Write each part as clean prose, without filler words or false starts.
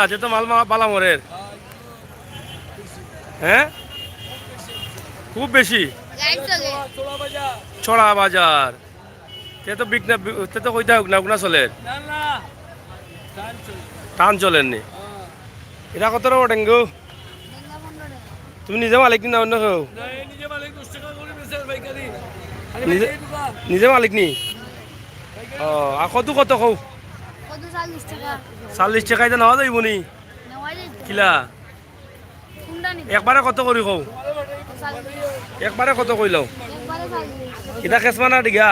আছে তো মাল বালামরের, হ্যাঁ খুব বেশি ছড়া বাজার তে তো বিক না, তে তো কইতা হোক না গুনা চলে টান চলেননি। এটা কত রকম ডেঙ্গু? তুমি নিজে মালিক না অন্য কেউ? নিজে মালিক নি? ও আর কত কত কৌ? 40 টাকায় তো নেওয়া যাইব নি কিলা? একবারে কত করি কৌ? একবারে কত কইল? এটা কেসমা না দিঘা?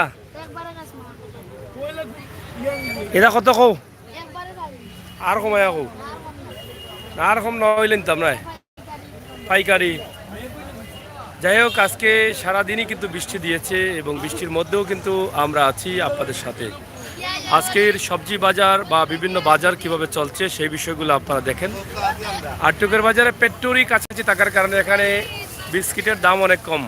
এটা কত কৌ? আর কমায় কৌ? আর কম নইলে নিতাম নাই পাইকারি। যাই হোক, আজকে সারাদিনই কিন্তু বৃষ্টি দিয়েছে এবং বৃষ্টির মধ্যেও কিন্তু আমরা আছি আপনাদের সাথে। আজকের সবজি বাজার বা বিভিন্ন বাজার কিভাবে চলছে সেই বিষয়গুলো আপনারা দেখেন। আর টুকের বাজারে পেট্রোলই কাছাকাছি থাকার কারণে এখানে বিস্কিটের দাম অনেক কম।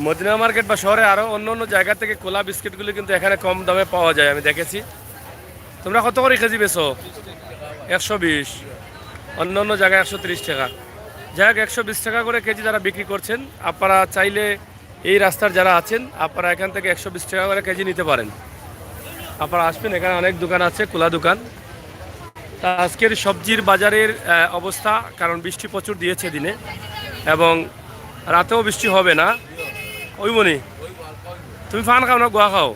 মদিনা মার্কেট বা শহরে আরও অন্য অন্য জায়গা থেকে কোলা বিস্কিটগুলো কিন্তু এখানে কম দামে পাওয়া যায়, আমি দেখেছি। তোমরা কত করে কেজি বেছো? 120, অন্য অন্য জায়গায় 130 টাকা। যাই হোক, 120 টাকা করে কেজি যারা বিক্রি করছেন, আপনারা চাইলে এই রাস্তার যারা আছেন আপনারা এখান থেকে 120 টাকা করে কেজি নিতে পারেন। আপনারা আসবেন, এখানে অনেক দোকান আছে, খোলা দোকান। তা আজকের সবজির বাজারের অবস্থা, কারণ বৃষ্টি প্রচুর দিয়েছে দিনে এবং রাতেও বৃষ্টি হবে না। ওই মনি তুমি ফান খাও না গোয়া খাও?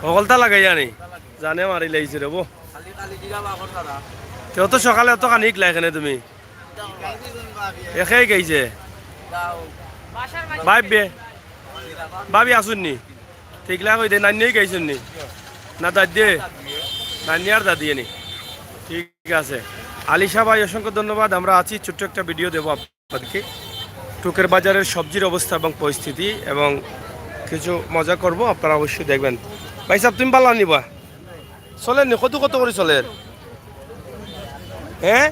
সকলতা লাগাই জানি জানে মারি লাগিছে রে বো। তেও তো সকালে অত খানিক লাগে তুমি একাই গাইছে ভাববে ভাবি আসুন নি ঠিকলা কই দে নানিই গাইছেন নি না দাদ দিয়ে নানি আর দাদিয়ে নি? ঠিক আছে আলিশা ভাই, অসংখ্য ধন্যবাদ। আমরা আছি, ছোট্ট একটা ভিডিও দেবো আপনাদেরকে টুকের বাজারের সবজির অবস্থা এবং পরিস্থিতি এবং কিছু মজা করব, আপনারা অবশ্যই দেখবেন। ভাই সাহেব তুমি পাল্লা নিবা চলেন নি? কত কত করে চলে? হ্যাঁ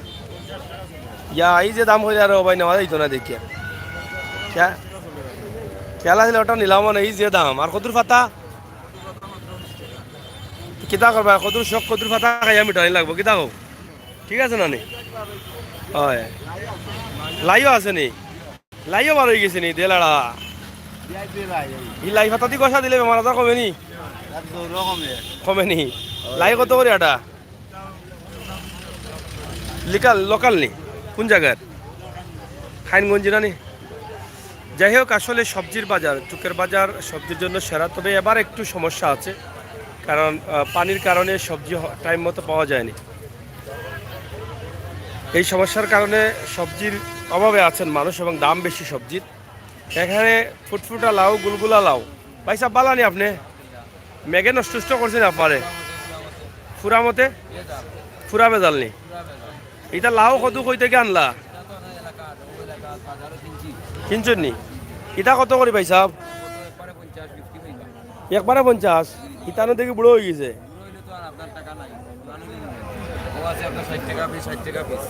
ইয়া এই যে দাম হয়ে আর ভাই নেওয়া যাইতো না দেখিয়া খেলা ছিল ওটা নিলাম মানে এই যে দাম। আর কদুর ফাতা কিতা করবা? কদুর শখ কদুর ফাতা খাইয়া মিঠাই লাগবো কিতা হোক, ঠিক আছে না নি? হয় লাইও আছে নি? লাইও বার হয়ে গেছে নি দেলাড়া? ই লাই ফাতা দি কষা দিলে বেমার আজার কমে নি? কমে নি? লাই কত করে আটা? লোকাল নি? কোন জায়গার? খাইনগঞ্জ না নি? যাই হোক, আসলে সবজির বাজার, টুকের বাজার সবজির জন্য সেরা। তবে এবার একটু সমস্যা আছে, কারণ পানির কারণে সবজি টাইম মতো পাওয়া যায়নি। এই সমস্যার কারণে সবজির অভাবে আছেন মানুষ এবং দাম বেশি সবজির। এখানে ফুটফুটা লাউ, গুলগুলা লাউ ভাই সাহেব বালানি আপনি মেঘে নষ্ট করছেন আপনারে ফুরা মতে ফুরা বেজালনি। এটা লাউ কত কই থেকে আনলা? কিনছেন নি? ইটা কত করে ভাই সাহেব? একবারে 50? ইটানো দেখি বুড়ো হয়ে গেছে।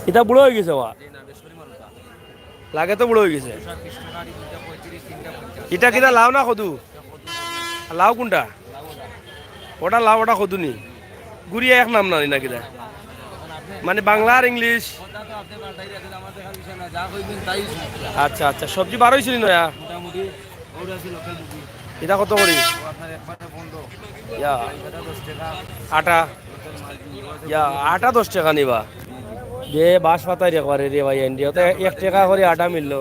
এটা বুড়ো হয়ে গেছে ওয়া লাগে তো বুড়ো হয়ে গেছে। এটা কিনা লাউ না কদু? লাউ কোনটা? ওটা লাউ, ওটা কদু নি? গুড়িয়া এক নাম না কিনা মানে বাংলা আর ইংলিশ? আচ্ছা আচ্ছা, সবজি বার হয়েছিল নয়া? এটা কত করি? আটা আটা 10 টাকা নিবা যে বাস পাতাই একবারে রে ভাই ইন্ডিয়াতে 1 টাকা করে আটা মিললো।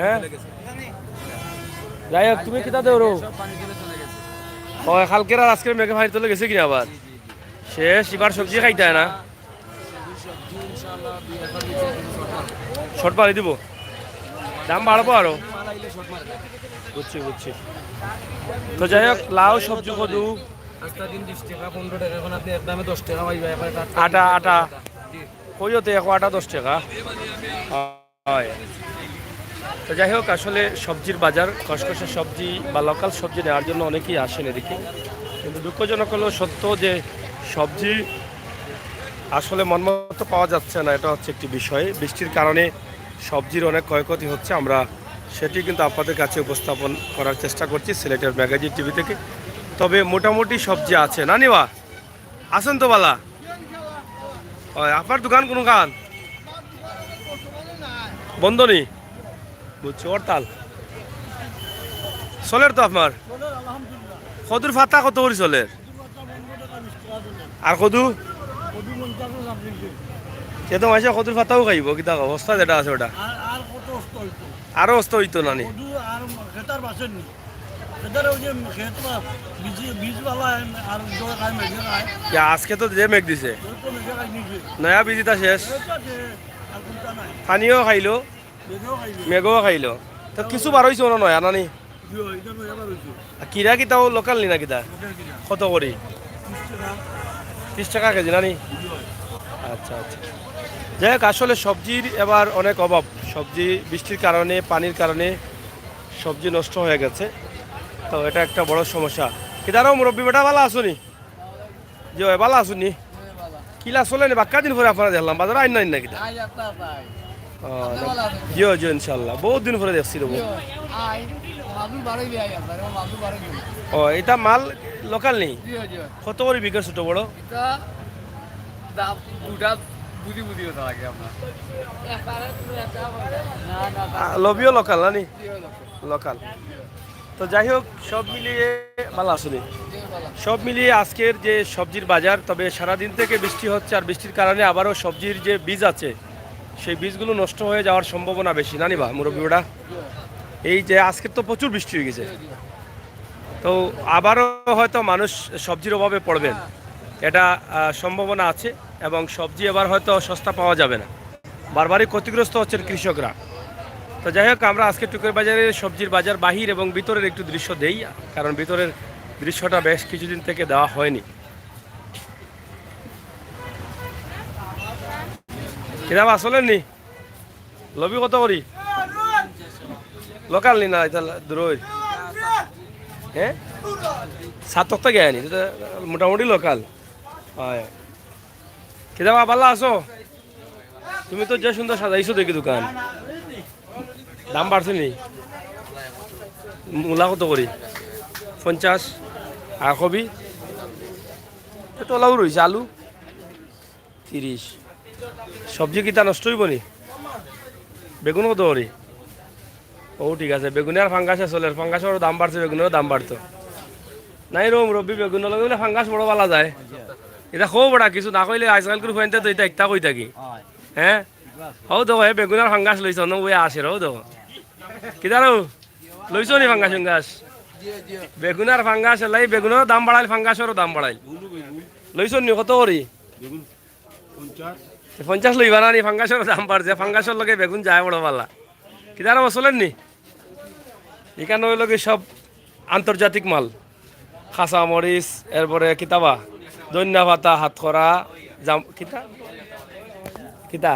হ্যাঁ যাই হোক, তুমি কিতা দেও? কালকের আর আজকের মেঘে ভাই চলে গেছে কিনা আবার? শেষ এবার সবজি খাইতে হয় না? শর্ট মারি দিব, দাম বাড়বো আরো। বুঝছি বুঝছি। তো যাই হোক, লাউ সবজি কদু আটা আটা কইতে আটা 10 টাকা হয়। তো যাই হোক, আসলে সবজির বাজার, কসকসে সবজি বা লোকাল সবজি নেওয়ার জন্য অনেকেই আসেন এদিকে, কিন্তু দুঃখজনক হলো সত্য যে সবজি আসলে মনমতো পাওয়া যাচ্ছে না। এটা হচ্ছে একটি বিষয়। বৃষ্টির কারণে সবজির অনেক ক্ষয়ক্ষতি হচ্ছে, আমরা সেটি কিন্তু আপনাদের কাছে উপস্থাপন করার চেষ্টা করছি সিলেটের ম্যাগাজিন টিভি থেকে। তবে মোটামুটি সবজি আছে না নিবা? আসেন তো বালা হয় আপনার দোকান কোন খান বন্ধ নেই বুঝছি হরতাল চলের তো আপনার কদুর ফাতা কত করে চলের আর কদু সে তো মাসে কদুর ফাতাও খাইব কিতা অবস্থা যেটা আছে ওটা আরো অস্ত হইতো নানি আজকে তো যে মেঘ দিছে নয়া বিজিতা শেষ পানিও খাইলো মেঘও খাইলো তো কিছু বার হয়েছে না নয়া নানি কিরা কিতাও লোকাল নি না কিতা কত করি 30 টাকা কেজি নানি আচ্ছা আচ্ছা যাই হোক আসলে সবজির এবার অনেক অভাব সবজি বৃষ্টির কারণে পানির কারণে সবজি নষ্ট হয়ে গেছে তো এটা একটা বড় সমস্যা কিতারও মুরব্বী বেটা ভালো আসুনি যে ভালো আসুনি কিলা চলে নি বাক্কা দিন পরে আপনারা দেখলাম বাজার আইন না কিতা জিও জিও ইনশাল্লাহ বহুত দিন পরে দেখছি রবো ও এটা মাল লোকাল নেই কত করে বিকেল ছোট বড় লবিও লোকাল না নি লোকাল তো যাই হোক সব মিলিয়ে ভালো আসলে সব মিলিয়ে আজকের যে সবজির বাজার তবে সারাদিন থেকে বৃষ্টি হচ্ছে আর বৃষ্টির কারণে আবারও সবজির যে বীজ আছে সেই বীজগুলো নষ্ট হয়ে যাওয়ার সম্ভাবনা বেশি না নিবা মুরব্বীরা এই যে আজকের তো প্রচুর বৃষ্টি হয়ে গেছে তো আবারও হয়তো মানুষ সবজির অভাবে পড়বেন এটা সম্ভাবনা আছে এবং সবজি এবার হয়তো সস্তা পাওয়া যাবে না বারবারই ক্ষতিগ্রস্ত হচ্ছেন কৃষকরা তো যাই হোক আমরা আজকে টুকের বাজারে সবজির বাজার বাহির এবং ভিতরের একটু দৃশ্য দেই কারণ ভিতরের দৃশ্যটা বেশ কিছুদিন থেকে দেওয়া হয়নি কিরাম আসলেন নি লবি কত করি লোকাল নি না এটা দূরই হ্যাঁ সাতক তো গেয়নি মোটামুটি লোকাল হয় কিরাম ভালো আছো তুমি তো যে সুন্দর সাজাইছো দেখি দোকান দাম বাড়ছে নি মূলা কত করি 50 আর কবি তোলাও রয়েছে আলু 30 সবজি কিতা নষ্ট হইব নি বেগুন কত করি ও ঠিক আছে বেগুনের ফাঙ্গাসে চলে ফাঙ্গাসেরও দাম বাড়ছে বেগুনেরও দাম বাড়তো নাই রোম রবি বেগুন লগে ফাঙ্গাস বড় পালা যায় এটা খুব বড়া কিছু না কইলে আজকাল করে ফুয়েন্তে তো এটা একটা কই থাকি হ্যাঁ হও দেখো হে বেগুনের ফাঙ্গাস লইছ ন ওই আসে রও দেখো কিদারো লইছ নি ফাঙ্গাস ফাঙ্গাস বেগুনের ফাঙ্গাস লাই বেগুনেরও দাম বাড়াইল ফাঙ্গাসেরও দাম বাড়াইল লইছ নি কত করি 50 লইবা না নি ফাঙ্গাসেরও দাম বাড়ছে ফাঙ্গাসের লগে বেগুন যায় বড় পালা কিদারো চলেন নি এখানে ওই লগে সব আন্তর্জাতিক মাল খাসা মরিচ এরপরে কিতাবা ধনিয়া পাতা হাতখরা জাম কিতা কিতা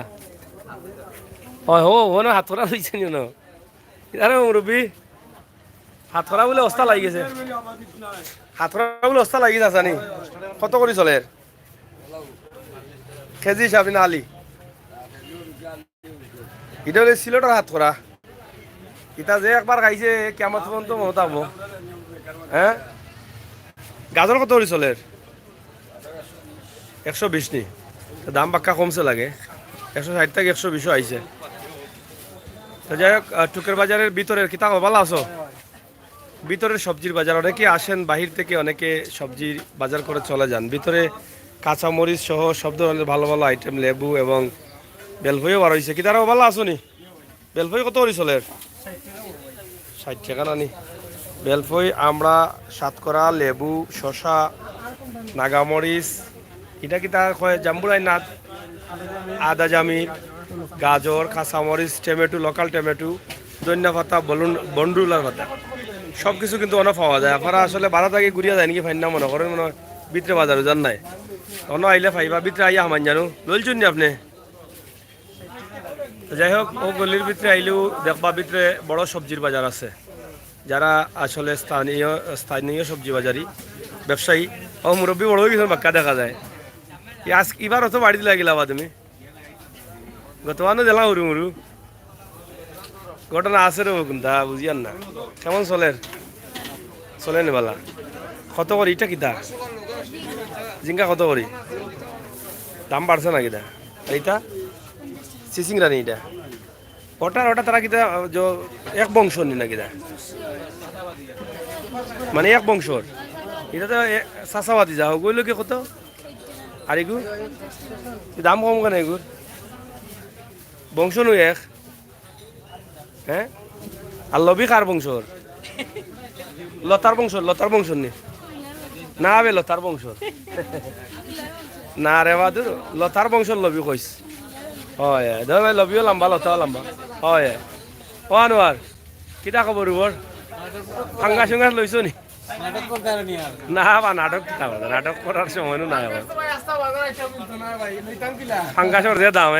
হয় হো না হাতখরা লইছে নি না কিতারে মুরব্বী হাতখরা বলে অবস্থা লাগি গেছে হাতখরা বলে অবস্থা লাগি যাচ্ছে নি কত করে চলে কেজি হিসাবে না আলি এটা হলে সিলেটের হাতখরা এটা যে একবার খাইছে কেমন পর্যন্ত মতাব হ্যাঁ গাজর কত করে চলে 120 নি দাম বাক্কা কমছে লাগে 160 থেকে 120 আইছে তো যাই হোক টুকের বাজারের ভিতরের কিতা ভালো আছো ভিতরের সবজির বাজার অনেকে আসেন বাহির থেকে অনেকে সবজির বাজার করে চলে যান ভিতরে কাঁচামরিচ সহ সব ধরনের ভালো ভালো আইটেম লেবু এবং বেলফইও বার হয়েছে কি তারাও ভালো আসো নি বেলফই কত করে চলে 60 টাকা নানি বেলফই আমরা সাতকরা লেবু শশা নাগামরিচ এটা কি তার জাম্বুরাই নাথ আদা জামির গাজর কাঁচামরিচ টমেটো লোকাল টমেটো ধনিয়া পাতা বন্ডুলার পাতা সব কিছু কিন্তু অনেক পাওয়া যায় আপনারা আসলে বারা থেকে ঘুরিয়া যায় নাকি ফাইন না মনে করেন মনে হয় ভিতরে বাজারে যান নাই অন্য আইলে ফাইবা ভিতরে আইয়া হামান জানো লইলছুন নি আপনি যাই হোক ও গলির ভিতরে আইলেও দেখবা ভিতরে বড় সবজির বাজার আছে যারা আসলে স্থানীয় সবজি বাজারি ব্যবসায়ী ও মুরব্বী বড় কিছু বাক্কা দেখা যায় আজ এবার অত বাড়িতে লাগিলাবা তুমি গতবারও দিলাম উরু মুরু ঘটনা আছে রে কোনটা বুঝিয়ান না কেমন চলে নি বালা কত করি এটা কিতা জিঙ্কা কত করি দাম বাড়ছে না কিটা এইটা সিসিং রানি এটা ওটা ওটা তারা কিটা এক বংশর নি না কিটা মানে এক বংশর এটা তো চাষাবাদি যা গইল কি কত আর এগু দাম কম কেন এগুর বংশ নই এক হ্যাঁ আর লবি কার বংশর লতার বংশর নি না বে লতার বংশর না রে বাদুর লতার বংশর লবি কইস হয় ধর ভাই লবিও লম্বা লতাও লম্বা হয় ও আনোয়ার কিতা খবর ওর ফাঙ্গা সুঙ্গা লইছ নি না বা নাটক নাটক করার সময় নাই আবার ফাঙ্গাসর যে দাম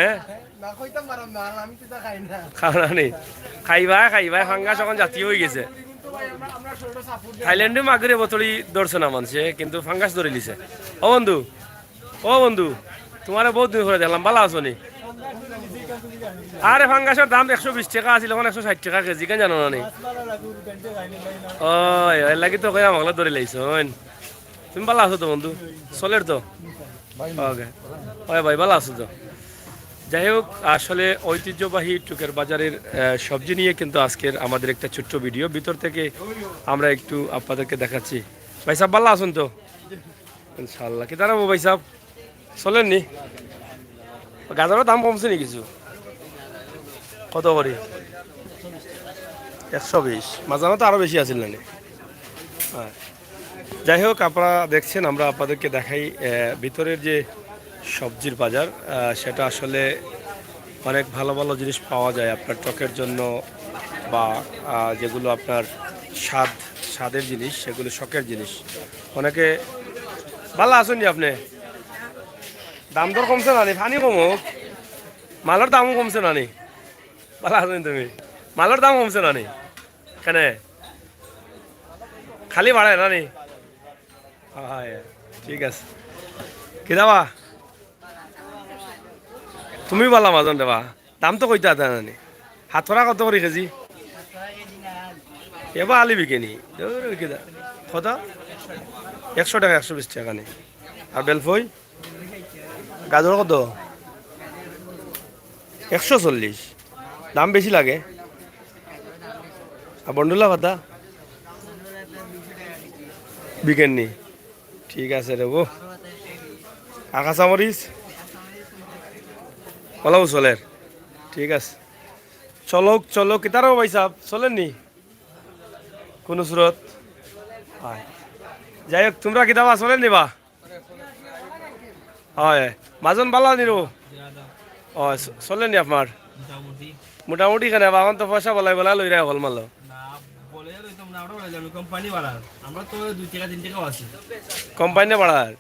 খাওয়া নি খাইবাই ফাঙ্গাস এখন জাতীয় হয়ে গেছে থাইল্যান্ডে মাগুরে বোতলি ধরছে না মানুষে কিন্তু ফাঙ্গাস ধরে লিছে ও বন্ধু তোমার বহুত দিন করে দেখলাম ভালো আছো নি আরে ফাঙ্গাসের দাম 120 টাকা আছিল এখন 160 টাকা কেজি কেন জানো না ও এর লাগি তো কই আমাকে ধরে লাইছ তুমি ভালো আছো তো বন্ধু চলের তো ওকে ওই ভাই ভালো আছো তো যাই হোক আসলে ঐতিহ্যবাহী টুকের বাজারের সবজি নিয়ে কিন্তু আজকের আমাদের একটা ছোট্ট ভিডিও ভিতর থেকে আমরা একটু আপনাদেরকে দেখাচ্ছি ভাই সাহেব ভালো আছেন তো ইনশাল্লাহ কি দাঁড়াবো ভাই সাহেব চলেননি গাজরের দাম কমছে নি কিছু কত করি 120 মাঝানো তো আরো বেশি আছিল না হ্যাঁ যাই হোক আপনারা দেখছেন আমরা আপনাদেরকে দেখাই ভিতরের যে সবজির বাজার সেটা আসলে অনেক ভালো ভালো জিনিস পাওয়া যায় আপনার ত্বকের জন্য বা যেগুলো আপনার স্বাদের জিনিস সেগুলো শখের জিনিস অনেকে ভালো আছেন নি আপনি দাম দর কমছে না নি পানি কমুক মালের দামও কমছে না নি ভালো আছেন তুমি মালের দাম কমছে না নি কেন খালি বাড়ায় না নি ঠিক আছে কি দাবা তুমি বলা মাজন দেবা দাম তো কইতে আতা নানি হাত ফরা কত করে কেজি এবার আলি বিকেনি কত 100 টাকা 120 টাকা নি আর বেলফই গাজর কত 140 দাম বেশি লাগে আর বন্ডুলা কথা বিকেননি ঠিক আছে রে ও আকাশা মরিচ বলাও চলের ঠিক আছে চলো কিতারও ভাই সাহেব চলেননি কোনো সুরত হয় যাই হোক তোমরা কিতাবা চলেন নিবা হয় মাজন বালা নিরো ও চলেননি আপনার মোটামুটি কেন এখন তো পয়সা বলাই লই রা হল মালো কোম্পানি বাড়ার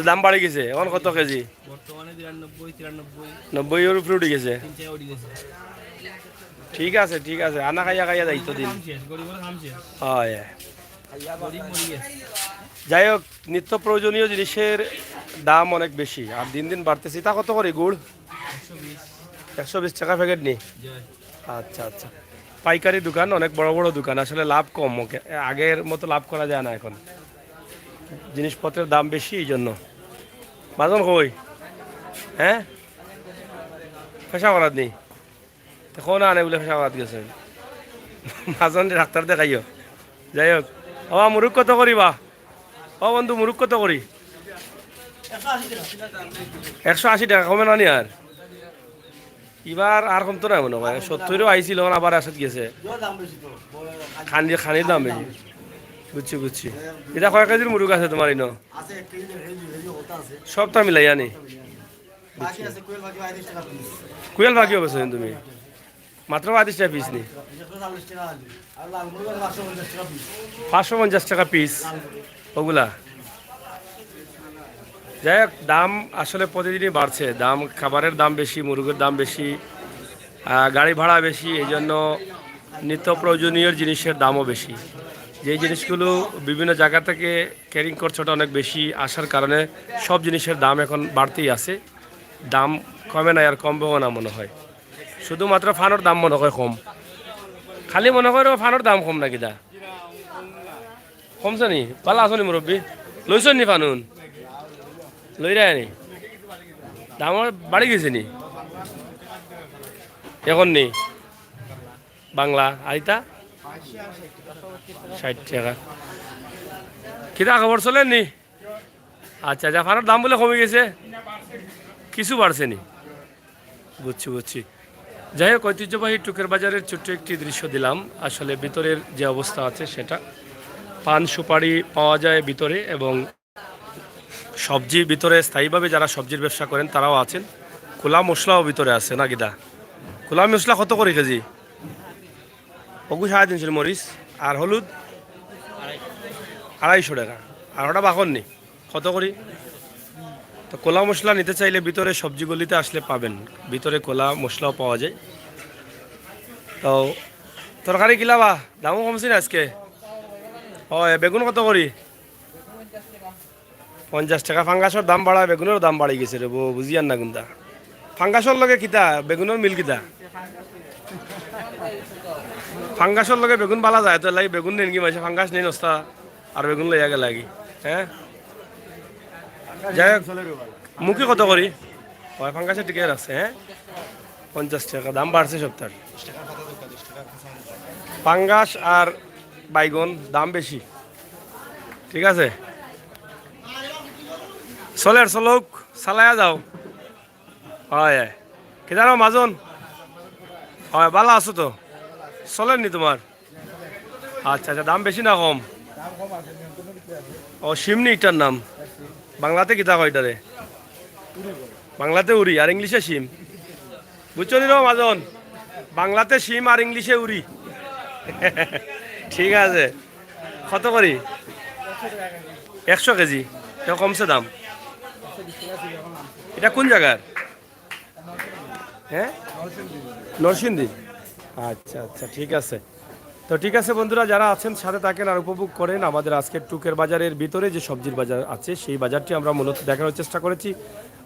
দাম বাড়ি গেছে এখন কত কেজি 90 এর উপরে উঠে গেছে ঠিক আছে আনা খাইয়া দায়িত্ব দিন হয় যাই হোক নিত্য প্রয়োজনীয় জিনিসের দাম অনেক বেশি আর দিন দিন বাড়তেছে তা কত করে গুড় 120 টাকা প্যাকেট নি আচ্ছা পাইকারি দোকান অনেক বড় দোকান আসলে লাভ কম আগের মতো লাভ করা যায় না এখন জিনিসপত্রের দাম বেশি এই জন্য বাজন কই হ্যাঁ ফেসা করাত নি তখন আনে বলে ফেসা করাত গেছেন মাজন ডাক্তার দেখাইও যাই হোক ও মুরুখ কত করিবা ও বন্ধু মুরুখ কত করি 180 টাকা কমে না নি আর এবার আর কমতো না মনে হয় 70 আইছিল আবার আসাত গেছে খানির দাম বেশি বুঝছি এটা কয় কেজির মুরুগ আছে তোমার ইনো সবটা মিলাই আনি কুয়েল ভাগিও বেছো তুমি মাত্র 35 টাকা পিস নি 550 টাকা পিস ওগুলা যাই হোক দাম আসলে প্রতিদিনই বাড়ছে দাম খাবারের দাম বেশি মুরগের দাম বেশি গাড়ি ভাড়া বেশি এই জন্য নিত্য প্রয়োজনীয় জিনিসের দামও বেশি যেই জিনিসগুলো বিভিন্ন জায়গা থেকে ক্যারিং খরচটা অনেক বেশি আসার কারণে সব জিনিসের দাম এখন বাড়তেই আছে দাম কমে না আর কমবেও না মনে হয় শুধুমাত্র ফানোর দাম মনে হয় কম খালি মনে হয় ফানোর দাম কম নাকি দা কমছে নি ভালো আছো নি মুরব্বী লইছ নি ফানুন লই রে নি দামৰ বাঢ়ি গেছে নি এখন নি বাংলা আইতা 60 টাকা কিরা খবর চলেন নি আচ্ছা জাফানের দাম বলে কমে গেছে কিছু বাড়ছে নি বুঝছি বুঝছি যাই হোক ঐতিহ্যবাহী টুকের বাজারের ছোট্ট একটি দৃশ্য দিলাম আসলে ভিতরের যে অবস্থা আছে সেটা পান সুপারি পাওয়া যায় ভিতরে এবং সবজি ভিতরে স্থায়ীভাবে যারা সবজির ব্যবসা করেন তারাও আছেন খোলা মশলাও ভিতরে আছে না গিদা খোলা মশলা কত করে কেজি ওগু 350 মরিচ আর হলুদ 250 টাকা আর ওটা বাখন নি কত করি তো কোলা মশলা নিতে চাইলে ভিতরে সবজিগুলিতে আসলে পাবেন ভিতরে কোলা মশলাও পাওয়া যায় তো তরকারি কিলাবা দামও কমছে না আজকে হয় বেগুন কত করি 50 টাকা ফাঙ্গাসর দাম বাড়া বেগুনের দাম বাড়ি গেছে রে বুঝি আর না গুন্দা ফাঙ্গাসর লগে কিতা বেগুনের মিল কিতা ফাঙ্গাসর লগে বেগুন বালা যায় তো লাগে বেগুন নেন কি মাসে ফাঙ্গাস নেই নস্তা আর বেগুন লইয়া গেল লাগি হ্যাঁ যাই হোক মুখে কত করি হয় ফাঙ্গাসের টিকে আছে হ্যাঁ 50 টাকা দাম বাড়ছে সপ্তাহ ফাঙ্গাস আর বাইগন দাম বেশি ঠিক আছে চলের চলক চালায়া যাও হয় কি জানো মাজন হয় ভালো আছো তো চলেন নি তোমার আচ্ছা আচ্ছা দাম বেশি না কম ও সিমনি এটার নাম বাংলাতে কিতা কয় এটারে বাংলাতে উড়ি আর ইংলিশে সিম বুঝছো নি মাজন বাংলাতে সিম আর ইংলিশে উড়ি ঠিক আছে কত করি 100 কেজি কেউ কমছে দাম এটা কোন জায়গার হ্যাঁ নরসিংদী আচ্ছা আচ্ছা ঠিক আছে তো ঠিক আছে বন্ধুরা যারা আছেন সাথে থাকেন আর উপভোগ করেন আমাদের আজকের টুকের বাজারের ভিতরে যে সবজির বাজার আছে সেই বাজারটি আমরা মূলত দেখানোর চেষ্টা করেছি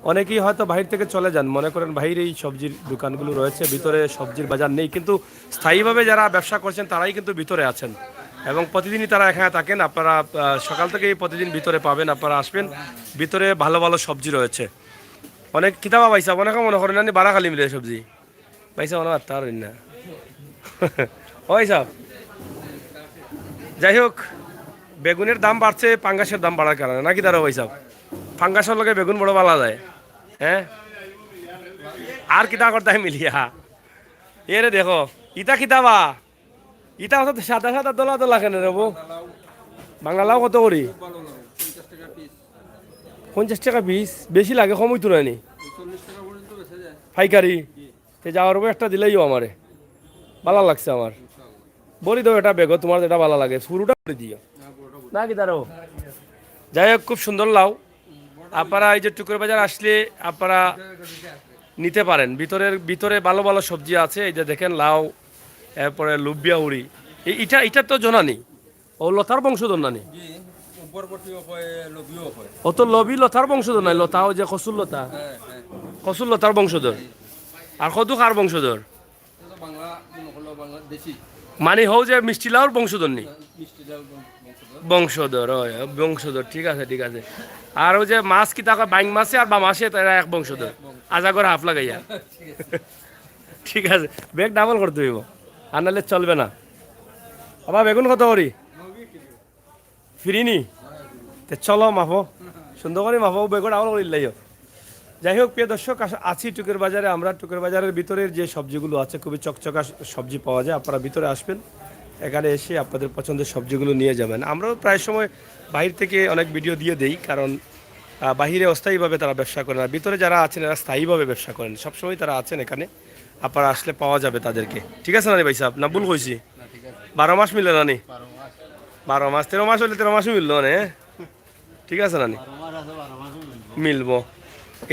অনেকেই হয়তো বাহির থেকে চলে যান মনে করেন বাহিরে এই সবজির দোকানগুলো রয়েছে ভিতরে সবজির বাজার নেই কিন্তু স্থায়ীভাবে যারা ব্যবসা করছেন তারাই কিন্তু ভিতরে আছেন এবং প্রতিদিনই তারা এখানে থাকেন আপনারা সকাল থেকেই প্রতিদিন ভিতরে পাবেন আপনারা আসবেন ভিতরে ভালো ভালো সবজি রয়েছে অনেক কিতাবা পাইসা অনেক মনে করেন না বারা খালি মিলে সবজি পাইসা মনে আর তার না ওই সব যাই হোক বেগুনের দাম বাড়ছে পাঙ্গাসের দাম বাড়ার কারণে নাকি তারা ওই সব ফাঙ্গাসের লগে বেগুন বড় বালা যায় হ্যাঁ আর কিতা করতে মিলিয়া এরে দেখো ইটা কিতাবা ইটা হতো সাদা সাদা দোলা দোলা কেন রে বাংলা লাউ কত করি 50 টাকা পিস বেশি লাগে কমই তো নানি পাইকারি সে যাওয়ার উপর একটা দিলেইও আমারে ভালো লাগছে আমার বলি তো এটা বেগো তোমার যেটা ভালো লাগে শুরুটা করে দিও না কি তারও যাই হোক খুব সুন্দর লাউ আপনারা এই যে টুকরো বাজার আসলে আপনারা নিতে পারেন ভিতরে ভালো ভালো সবজি আছে এই যে দেখেন লাউ এরপরে লুবিয়া উড়ি এটা তো জানা নেই ও লতার বংশধর না নেই ও তো লবি লতার বংশধর নাই লতা ও যে কসুর লতার বংশধর আর কদু কার বংশধর মানে হও যে মিষ্টি লাউর বংশধর নেই বংশধর বংশধর ঠিক আছে আর ওই যে মাছ কি টাকা বাইং মাছে আর বা মাছে তারা এক বংশধর আজাগর হাফ লাগাইয়া ঠিক আছে বেগ ডাবল করতে হইব আর নাহলে চলবে না আবার বেগুন কত করি ফিরিনি চলো মাফো সুন্দর করে মাফো বেগুন ডাবল করি লাইও যাই হোক প্রিয় দর্শক আছি টুকের বাজারে আমরা টুকের বাজারের ভিতরের যে সবজিগুলো আছে খুবই চকচকা সবজি পাওয়া যায় আপনারা ভিতরে আসবেন এখানে এসে আপনাদের পছন্দের সবজিগুলো নিয়ে যাবেন আমরাও প্রায় সময় বাহির থেকে অনেক ভিডিও দিয়ে দেই কারণ বাহিরে অস্থায়ীভাবে তারা ব্যবসা করেন আর ভিতরে যারা আছেন এরা স্থায়ীভাবে ব্যবসা করেন সবসময় তারা আছেন এখানে আপনারা আসলে পাওয়া যাবে তাদেরকে ঠিক আছে না ভাই সাহেব না ভুল কইছি 12 মাস মিলে না নি 12 মাস 13 মাস হলে 13 মাসও মিললো না ঠিক আছে না নি মিলবো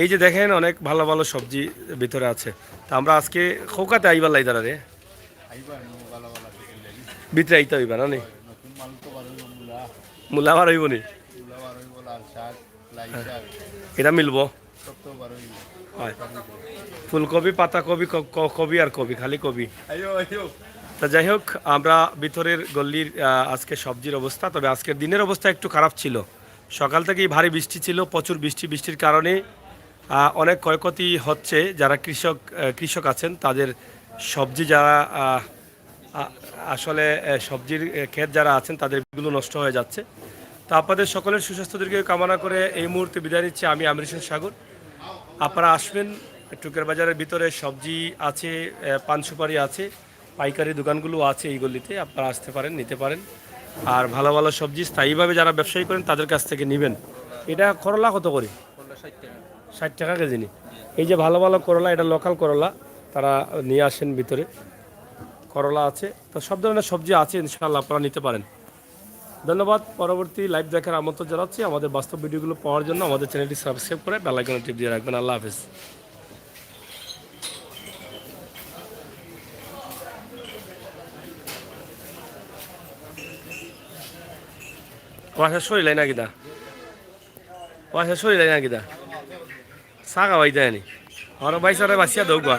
এই যে দেখেন অনেক ভালো ভালো সবজি ভিতরে আছে তা আমরা আজকে খোকাতে আইবার লাই দাঁড়া রে ভিতরে আইতে হইবা না নি মূলা বার হইব নি এটা মিলবো হয় ফুলকপি পাতাকপি কবি আর কবি খালি কবি তো তা যাই হোক, আমরা ভিতরের গল্লির আজকে সবজির অবস্থা, তবে আজকের দিনের অবস্থা একটু খারাপ ছিল। সকাল থেকেই ভারী বৃষ্টি ছিল, প্রচুর বৃষ্টির কারণে অনেক ক্ষয়ক্ষতি হচ্ছে। যারা কৃষক আছেন তাদের সবজি যারা আসলে সবজির ক্ষেত যারা আছেন তাদের এগুলো নষ্ট হয়ে যাচ্ছে। তো আপনাদের সকলের সুস্বাস্থ্য দীর্ঘ কামনা করে এই মুহূর্তে বিদায় নিচ্ছি আমি আমির হোসেন সাগর। আপনারা আসবেন, টুকের বাজারের ভিতরে সবজি আছে, পান সুপারি আছে, পাইকারি দোকানগুলো আছে এই গলিতে, আপনারা আসতে পারেন, নিতে পারেন। আর ভালো ভালো সবজি স্থায়ীভাবে যারা ব্যবসায়ী করেন তাদের কাছ থেকে নেবেন। এটা করলা কত করে? 60 টাকা কেজি নি। এই যে ভালো ভালো করলা, এটা লোকাল করলা, তারা নিয়ে আসেন ভিতরে। করলা আছে, তো সব ধরনের সবজি আছে, ইনশাআল্লাহ আপনারা নিতে পারেন। ধন্যবাদ। পরবর্তী লাইভ দেখার আমন্ত্রণ জানাচ্ছি। আমাদের বাস্তব ভিডিওগুলো পাওয়ার জন্য আমাদের চ্যানেলটি সাবস্ক্রাইব করে বেল আইকনে টিপ দিয়ে রাখবেন। আল্লাহ হাফেজ। শরীর লাই না কিনা শরীর লাই না কিনা চা খাওয়াই দেয় নি আমার ভাই সারে বাসিয়া দৌগা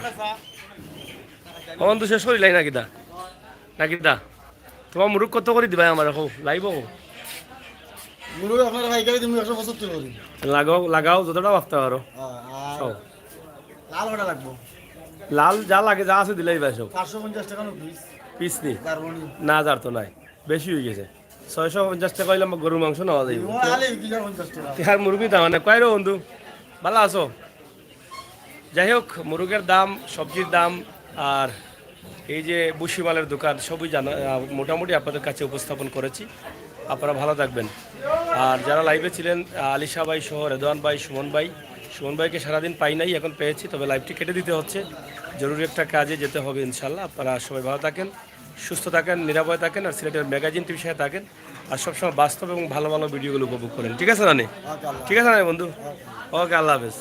অন তো সে শরীর লাই না কিনা তোমার মুরুখ কত করে দিবা আমার লাইব লাগাও যতটা ভাবতে পারো। লাল যা লাগে যা আছে দিলাই ভাই সব 550 টাকা পিস নি না, যার তো নাই, বেশি হয়ে গেছে। 650 টাকা হইলে গরুর মাংস নেওয়া যাইব। আর মুরগি দাম মানে কয় রে বন্ধু, ভালো আছো? যাই হোক, মুরগের দাম, সবজির দাম আর এই যে বুসিমালের দোকান সবই জানা মোটামুটি আপনাদের কাছে উপস্থাপন করেছি। আপনারা ভালো থাকবেন। আর যারা লাইভে ছিলেন, আলিশা ভাই সহ রেদওয়ান ভাই, সুমন ভাইকে সারাদিন পাই নাই, এখন পেয়েছি, তবে লাইভটি কেটে দিতে হচ্ছে, জরুরি একটা কাজে যেতে হবে ইনশাল্লাহ। আপনারা সবাই ভালো থাকেন, সুস্থ থাকেন, নিরাপদ থাকেন, আর সিলেটের ম্যাগাজিন টিভির সাথে থাকেন, আর সবসময় বাস্তব এবং ভালো ভালো ভিডিওগুলো উপভোগ করেন। ঠিক আছে রানি? ঠিক আছে রানি বন্ধু? ওকে, আল্লাহ হাফেজ।